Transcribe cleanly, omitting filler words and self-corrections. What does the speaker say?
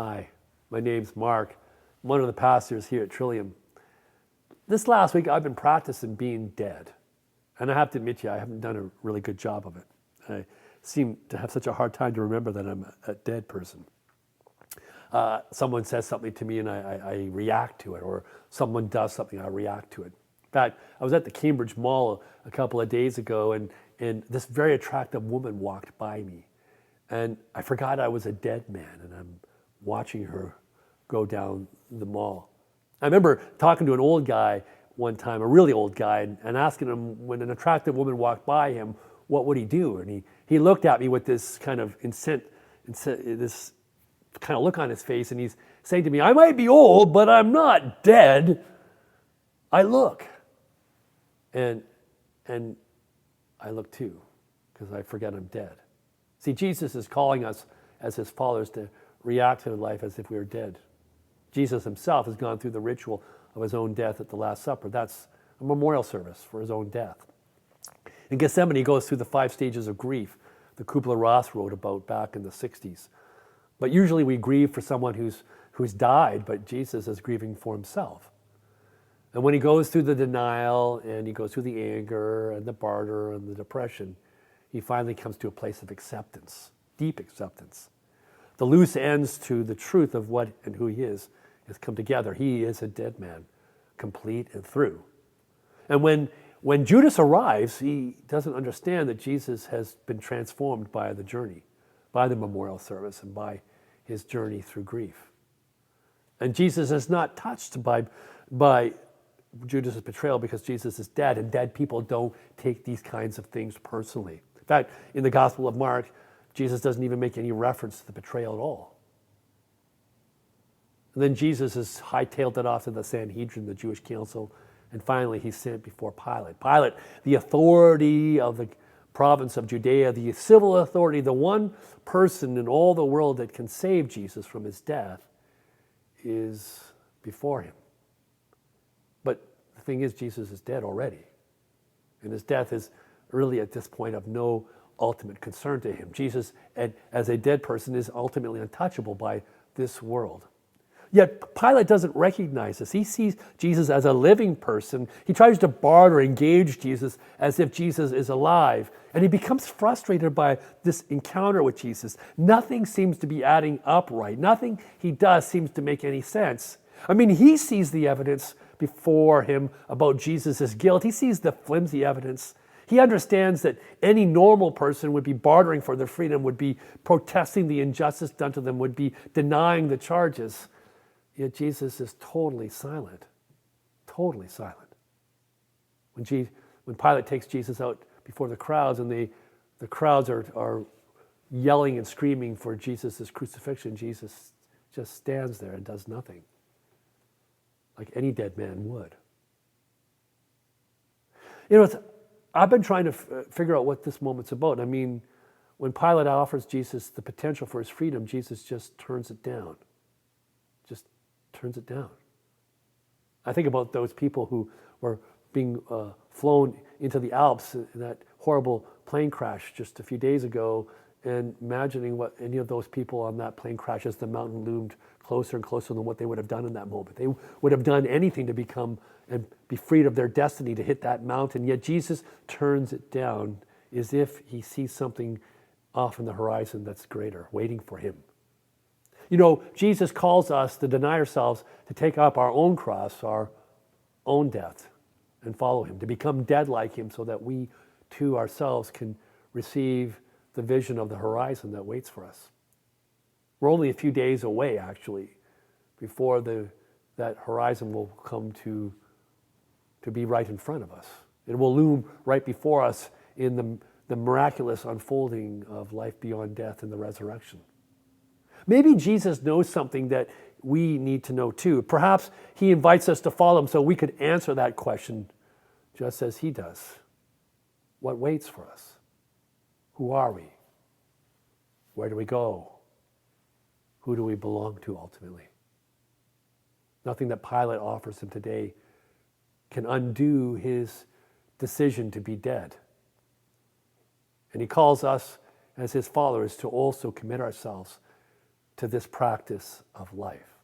Hi, my name's Mark. I'm one of the pastors here at Trillium. This last week I've been practicing being dead. And I have to admit to you, I haven't done a really good job of it. I seem to have such a hard time to remember that I'm a dead person. Someone says something to me and I react to it, or someone does something, I react to it. In fact, I was at the Cambridge Mall a couple of days ago and this very attractive woman walked by me. And I forgot I was a dead man and I'm watching her go down the mall. I remember talking to an old guy one time, a really old guy, and asking him when an attractive woman walked by him, what would he do? And he looked at me with this kind of this kind of look on his face, and he's saying to me, I might be old, but I'm not dead. I look. And I look too, because I forget I'm dead. See, Jesus is calling us as his followers to react to life as if we were dead. Jesus himself has gone through the ritual of his own death at the Last Supper. That's a memorial service for his own death. In Gethsemane, he goes through the 5 stages of grief that Kubler-Ross wrote about back in the 60s. But usually we grieve for someone who's died, but Jesus is grieving for himself. And when he goes through the denial and he goes through the anger and the barter and the depression, he finally comes to a place of acceptance, deep acceptance. The loose ends to the truth of what and who he is has come together. He is a dead man, complete and through. And when Judas arrives, he doesn't understand that Jesus has been transformed by the journey, by the memorial service, and by his journey through grief. And Jesus is not touched by Judas' betrayal because Jesus is dead, and dead people don't take these kinds of things personally. In fact, in the Gospel of Mark, Jesus doesn't even make any reference to the betrayal at all. And then Jesus is hightailed it off to the Sanhedrin, the Jewish council, and finally he's sent before Pilate. Pilate, the authority of the province of Judea, the civil authority, the one person in all the world that can save Jesus from his death, is before him. But the thing is, Jesus is dead already. And his death is really at this point of no ultimate concern to him. Jesus, as a dead person, is ultimately untouchable by this world. Yet Pilate doesn't recognize this. He sees Jesus as a living person. He tries to barter, engage Jesus as if Jesus is alive. And he becomes frustrated by this encounter with Jesus. Nothing seems to be adding up right. Nothing he does seems to make any sense. I mean, he sees the evidence before him about Jesus' guilt. He sees the flimsy evidence. He understands that any normal person would be bartering for their freedom, would be protesting the injustice done to them, would be denying the charges. Yet Jesus is totally silent, totally silent. When Pilate takes Jesus out before the crowds and the crowds are yelling and screaming for Jesus' crucifixion, Jesus just stands there and does nothing, like any dead man would. You know, I've been trying to figure out what this moment's about. I mean, when Pilate offers Jesus the potential for his freedom, Jesus just turns it down. Just turns it down. I think about those people who were being flown into the Alps in that horrible plane crash just a few days ago, and imagining what any of those people on that plane crash as the mountain loomed closer and closer than what they would have done in that moment. They would have done anything to become and be freed of their destiny to hit that mountain. Yet Jesus turns it down as if he sees something off in the horizon that's greater, waiting for him. You know, Jesus calls us to deny ourselves, to take up our own cross, our own death, and follow him, to become dead like him so that we too ourselves can receive the vision of the horizon that waits for us. We're only a few days away, actually, before that horizon will come to be right in front of us. It will loom right before us in the miraculous unfolding of life beyond death and the resurrection. Maybe Jesus knows something that we need to know too. Perhaps he invites us to follow him so we could answer that question just as he does. What waits for us? Who are we? Where do we go? Who do we belong to ultimately? Nothing that Pilate offers him today can undo his decision to be dead. And he calls us as his followers to also commit ourselves to this practice of life.